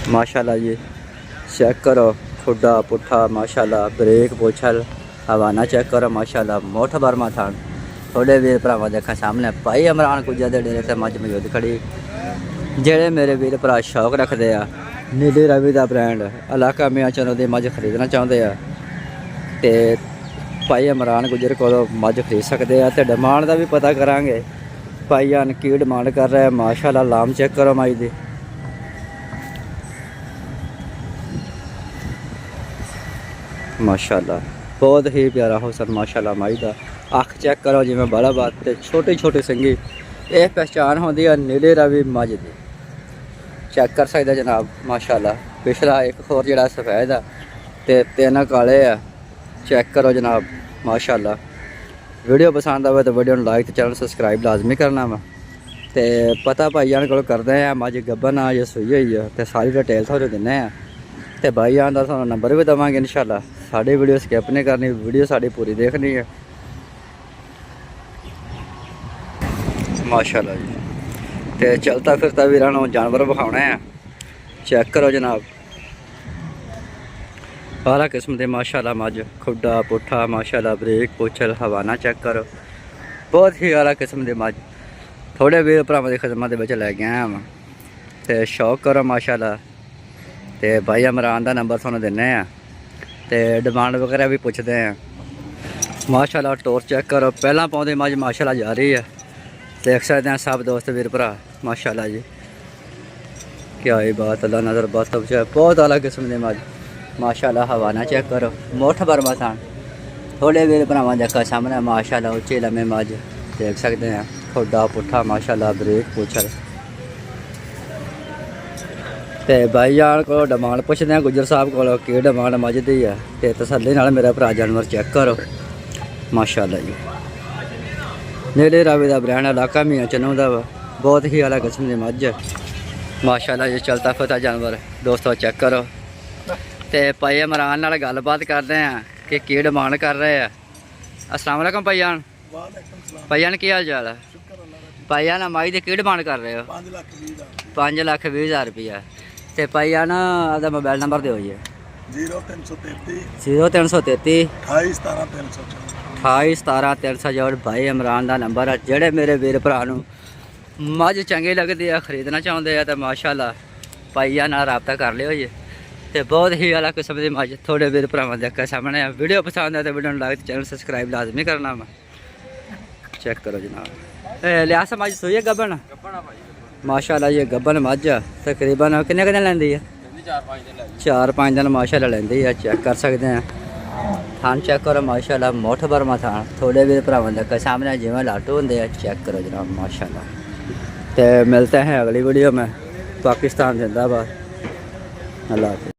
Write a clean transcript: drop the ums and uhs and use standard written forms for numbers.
माशाल्लाह जी। चेक करो खुडा पुट्ठा माशाल्लाह, ब्रेक पोछल हवाना चेक करो माशाल्लाह, मोठ बर्मा थान। थोड़े वीर भरावां देखा सामने भाई इमरान कुजा दे डेरे ते मज मौजूद खड़ी। जेड़े मेरे वीर भरा शौक रखते आ नीली रवि का ब्रांड इलाका मियाँ चनो की मज खरीदना चाहते हैं तो भाई इमरान गुजर को मज खरीद सकते हैं। तो डिमांड का भी पता करांगे भाई आन की डिमांड कर रहा है। माशाल्लाह लाम चेक करो माई दी, माशाल्लाह बहुत ही प्यारा हुसन माशाल्लाह माई का। अख चेक करो जिमें बड़ा बात तो छोटी छोटी संगी ये पहचान होती है नीले रवि मज की। चेक कर सकते जनाब माशाल्लाह। पिछला एक होर जड़ा सफेद है तो तीन काले है। चेक करो जनाब माशाल्लाह। वीडियो पसंद आए तो वीडियो लाइक तो चैनल सबसक्राइब लाजमी करना वा। तो पता भाईयान को करते हैं मज गब्बन आ जो सूई हुई है तो सारी डिटेल थोड़े दिने हैं। तो भाईयान का थोड़ा नंबर भी देवांगे इंशाल्लाह। साड़ी वीडियो स्किप नहीं करनी, वीडियो साड़ी पूरी देखनी है माशाल्लाह जी। तो चलता फिरता भी रहना जानवर विखाने हैं। चेक करो जनाब सारा किस्म के माशाल्लाह मज खुडा पुट्ठा माशाल्लाह, ब्रेक पुछल हवाना चेक करो बहुत ही आला किस्म के मज। थोड़े वीर भरावां की खिदमत के लैके आया वां तो शौक करो माशाल्लाह। तो भाई इमरान का नंबर थोड़ा दिने हैं तो डिमांड वगैरह भी पुछते हैं माशाल्लाह। टोर चेक करो पहला पाँच मज माशाल्लाह जा रही है। देख सकते हैं सब दोस्त वीर भरा माशाल्लाह जी। क्या ही बात अल्लाह नज़र बस बहुत अलग किस्म के मज माशाल्लाह। हवाना चेक करो मोठ बर्मा थान। थोड़े वीर भरावां देखा सामने माशाल्लाह उच्चे लम्बे मज देख सकते हैं। खुडा पुट्ठा माशाल्लाह, ब्रेक पुछल। तो भाईयान को डिमांड पुछते हैं गुजर साहब को कि डिमांड मज दी है तो तसल्ली नाल मेरा भरा जानवर चेक करो माशाल्लाह जी। नीले रवि का ब्रांड इलाका मियाँ चनो का बहुत ही अलग किस्म की मज है माशाल्लाह। ये चलता फिरता जानवर दोस्तों चेक करो। तो भाई इमरान नाल गलबात करते हैं कि डिमांड कर रहे हैं। अस्सलाम वालेकुम भाईयान। भाईयान की हाल चाल है? भाईयान माई की डिमांड कर रहे हो? 5,20,000 रुपया। तो भाईयान आपका मोबाइल नंबर दो जी। 0333 28 17 364 भाई इमरान का नंबर है। जेड़े मेरे वीर भरा मज चंगी लगती है खरीदना चाहते हैं तो माशाल्लाह भाईया नाल रबता कर लियो जी। तो बहुत ही अलग किस्म की मज थोड़े वीर भरावां देखा सामने। वीडियो पसंद है तो वीडियो लाइक चैनल सबसक्राइब लाजमी करना वा। चेक करो जनाब लियास मज सूई है गब्बन माशाल्लाह। ये गब्बन मज तकरीबन किन्ने दिन लैंदी है? 4-5 दिन माशाल्लाह लैंदी है। चेक कर सकते हैं थान चेक करो माशाल्लाह, मोठ बर्मा थान। थोड़े वीर भरावां देखा सामने जिवें लाटू होंदे आ। चेक करो जनाब माशाल्लाह। तो मिलते हैं अगली वीडियो में। पाकिस्तान जिंदाबाद। अल्लाह हाफ़िज़।